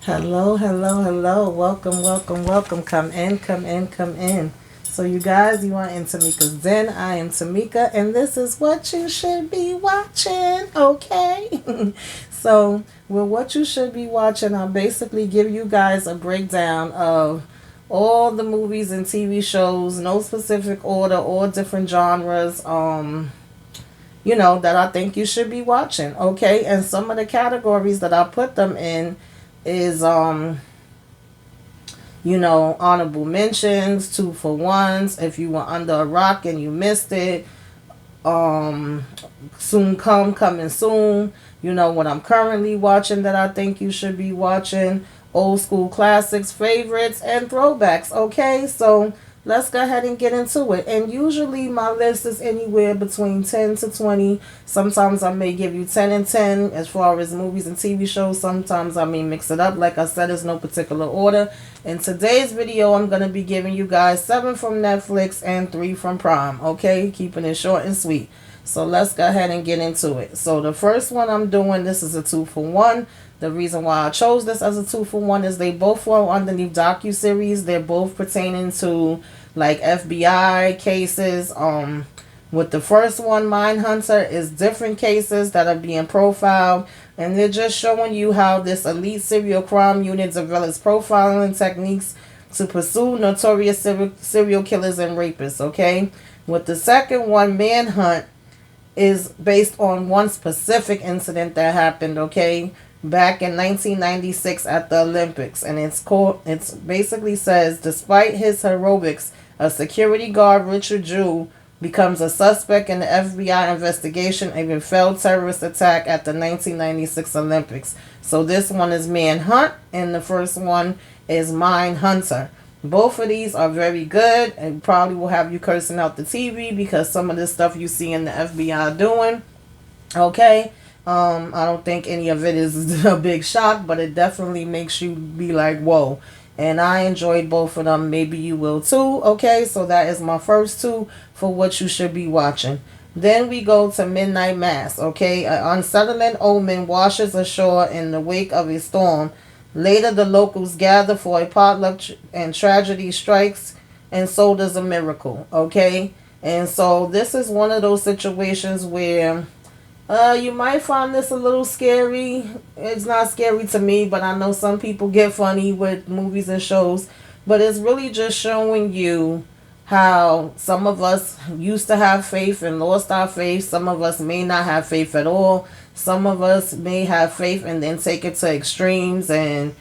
Hello, hello, hello. Welcome, welcome, welcome. Come in, come in, come in. So, you guys, you are in Tamika's Den. I am Tamika, and this is what you should be watching, okay? So, with what you should be watching, I'll basically give you guys a breakdown of all the movies and TV shows, no specific order, all different genres, that I think you should be watching, okay? And some of the categories that I put them in is honorable mentions, two for ones, if you were under a rock and you missed it, um coming soon, what I'm currently watching that I think you should be watching, old school classics, favorites, and throwbacks. Okay, so let's go ahead and get into it. And usually my list is anywhere between 10 to 20. Sometimes I may give you 10 and 10 as far as movies and TV shows. Sometimes I may mix it up. Like I said, there's no particular order. In today's video, I'm going to be giving you guys 7 from Netflix and 3 from Prime. Okay, keeping it short and sweet. So let's go ahead and get into it. So the first one I'm doing, this is a 2 for 1. The reason why I chose this as a 2 for 1 is they both fall underneath docu-series. They're both pertaining to like FBI cases. With the first one, Manhunter, is different cases that are being profiled, and they're just showing you how this elite serial crime unit develops profiling techniques to pursue notorious serial killers and rapists. Okay, with the second one, Manhunt, is based on one specific incident that happened, okay, back in 1996 at the Olympics. And it's basically says, despite his heroics, a security guard, Richard Jewell, becomes a suspect in the FBI investigation of a failed terrorist attack at the 1996 Olympics. So this one is Manhunt, and the first one is Mindhunter. Both of these are very good and probably will have you cursing out the TV because some of the stuff you see in the FBI doing. Okay. I don't think any of it is a big shock, but it definitely makes you be like, whoa. And I enjoyed both of them. Maybe you will too. Okay, so that is my first two for what you should be watching. Then we go to Midnight Mass. Okay, an unsettling omen washes ashore in the wake of a storm. Later, the locals gather for a potluck and tragedy strikes, and so does a miracle. Okay, and so this is one of those situations where you might find this a little scary. It's not scary to me, but I know some people get funny with movies and shows. But it's really just showing you how some of us used to have faith and lost our faith. Some of us may not have faith at all. Some of us may have faith and then take it to extremes and,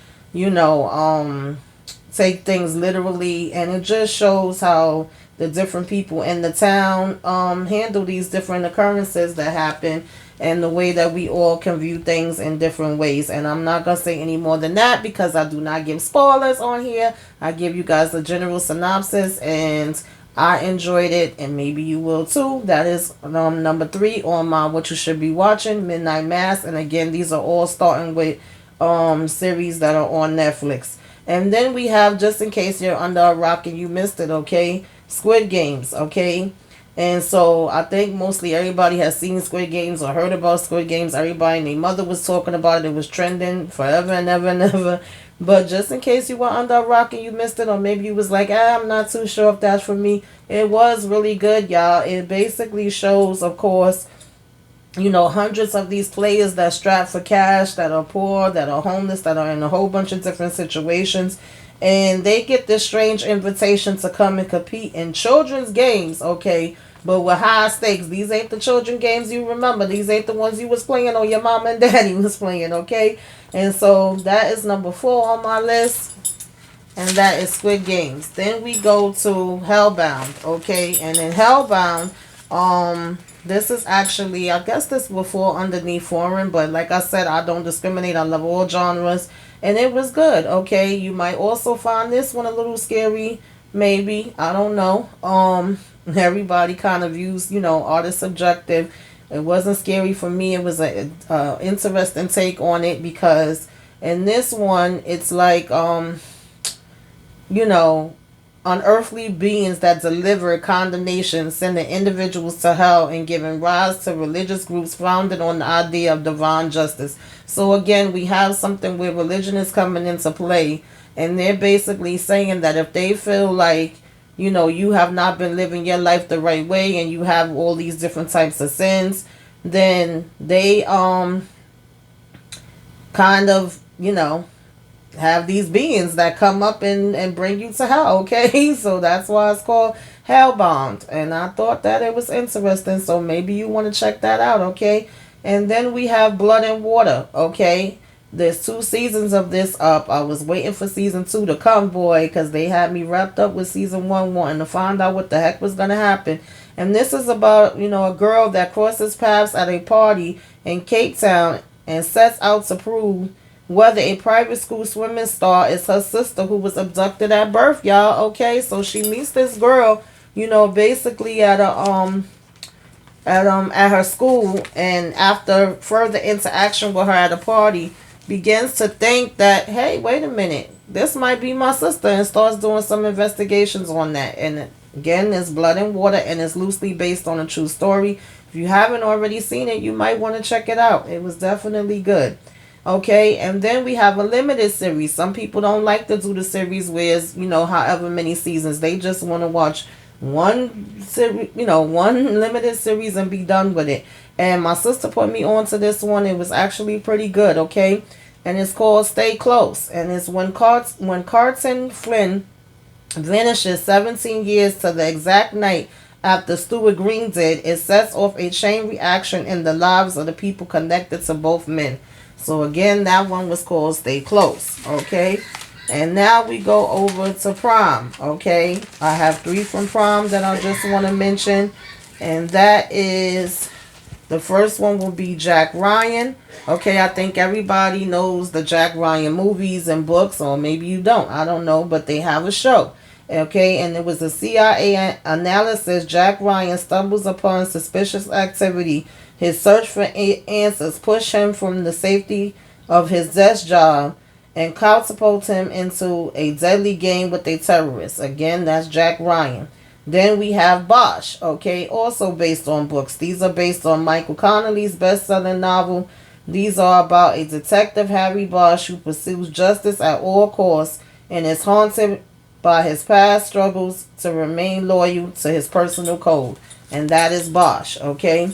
take things literally. And it just shows how the different people in the town handle these different occurrences that happen, and the way that we all can view things in different ways. And I'm not going to say any more than that because I do not give spoilers on here. I give you guys a general synopsis, and I enjoyed it, and maybe you will too. That is number 3 on my what you should be watching, Midnight Mass. And again, these are all starting with series that are on Netflix. And then we have, just in case you're under a rock and you missed it, okay, Squid Games. Okay, and so I think mostly everybody has seen Squid Games or heard about Squid Games. Everybody and their mother was talking about it. It was trending forever and ever and ever. But just in case you were under a rock and you missed it, or maybe you was like, I'm not too sure if that's for me, it was really good, y'all. It basically shows, of course, hundreds of these players that strap for cash, that are poor, that are homeless, that are in a whole bunch of different situations. And they get this strange invitation to come and compete in children's games, okay? But with high stakes. These ain't the children games you remember. These ain't the ones you was playing or your mom and daddy was playing, okay? And so that is number 4 on my list. And that is Squid Games. Then we go to Hellbound, okay? And in Hellbound, this is actually, I guess this will fall underneath foreign, but like I said, I don't discriminate. I love all genres. And it was good, okay? You might also find this one a little scary, maybe. I don't know. Everybody kind of views, art is subjective. It wasn't scary for me. It was a interesting take on it because in this one, it's like, you know, unearthly beings that deliver condemnation, sending individuals to hell and giving rise to religious groups founded on the idea of divine justice. So again, we have something where religion is coming into play, and they're basically saying that if they feel like, you know, you have not been living your life the right way and you have all these different types of sins, then they kind of, you know, have these beings that come up and bring you to hell, okay? So that's why it's called Hellbound. And I thought that it was interesting, so maybe you want to check that out, okay? And then we have Blood and Water, okay? There's 2 seasons of this up. I was waiting for season 2 to come, boy, because they had me wrapped up with season 1 wanting to find out what the heck was going to happen. And this is about, you know, a girl that crosses paths at a party in Cape Town and sets out to prove whether a private school swimming star is her sister who was abducted at birth, y'all. Okay, so she meets this girl, you know, basically at a at her school, and after further interaction with her at a party, begins to think that, hey, wait a minute, this might be my sister, and starts doing some investigations on that. And again, it's Blood and Water, and it's loosely based on a true story. If you haven't already seen it, you might want to check it out. It was definitely good. Okay, and then we have a limited series. Some people don't like to do the series where it's, you know, however many seasons. They just want to watch one series, you know, one limited series and be done with it. And my sister put me on to this one. It was actually pretty good, okay? And it's called Stay Close. And it's when Carlton Flynn vanishes 17 years to the exact night after Stuart Green did, it sets off a chain reaction in the lives of the people connected to both men. So again, that one was called Stay Close, okay? And now we go over to Prime, okay? I have 3 from Prime that I just want to mention. And that is, the first one will be Jack Ryan. Okay, I think everybody knows the Jack Ryan movies and books, or maybe you don't. I don't know, but they have a show. Okay, and it was a CIA analysis. Jack Ryan stumbles upon suspicious activity. His search for answers push him from the safety of his desk job and catapult him into a deadly game with a terrorist. Again, that's Jack Ryan. Then we have Bosh, okay, also based on books. These are based on Michael Connelly's best-selling novel. These are about a detective, Harry Bosch, who pursues justice at all costs and is haunted by his past struggles to remain loyal to his personal code. And that is Bosch, okay?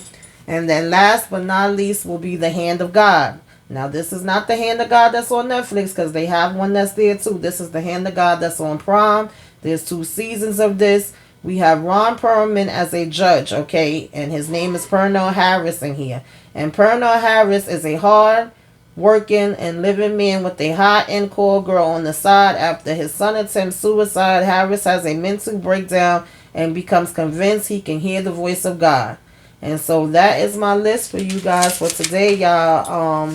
And then last but not least will be The Hand of God. Now, this is not The Hand of God that's on Netflix, because they have one that's there too. This is The Hand of God that's on Prime. There's 2 seasons of this. We have Ron Perlman as a judge, okay? And his name is Pernell Harris in here. And Pernell Harris is a hard working and living man with a high-end call girl on the side. After his son attempts suicide, Harris has a mental breakdown and becomes convinced he can hear the voice of God. And so that is my list for you guys for today, y'all.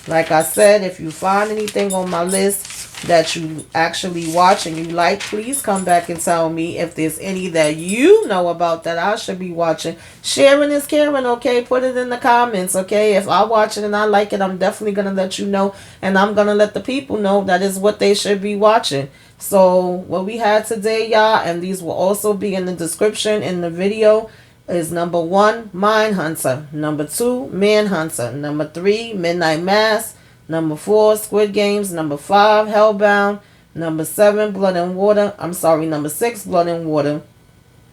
Like I said, if you find anything on my list that you actually watch and you like, please come back and tell me. If there's any that you know about that I should be watching, sharing is caring, okay? Put it in the comments, okay? If I watch it and I like it, I'm definitely going to let you know, and I'm going to let the people know that is what they should be watching. So what we had today, y'all, and these will also be in the description in the video, is number 1, Mindhunter. Number 2, Manhunter. Number 3, Midnight Mass. Number 4, Squid Games. Number 5, Hellbound. Number 7, Blood and Water. Number 6, Blood and Water.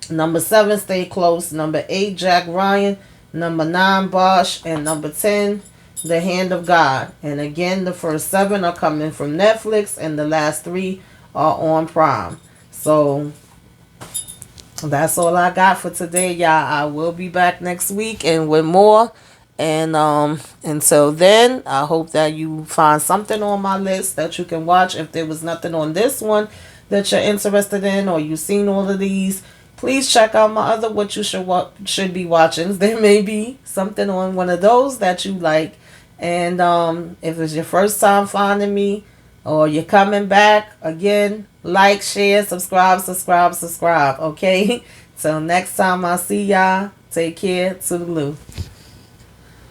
Number 7, Stay Close. Number 8, Jack Ryan. Number 9, Bosch. And number 10, The Hand of God. And again, the first 7 are coming from Netflix, and the last 3 are on Prime. So that's all I got for today, y'all. I will be back next week and with more. And until then, I hope that you find something on my list that you can watch. If there was nothing on this one that you're interested in, or you've seen all of these, please check out my other what you should be watching. There may be something on one of those that you like. And if it's your first time finding me, or you're coming back, again, like, share, subscribe, okay? Till next time I see y'all, take care. Toodaloo.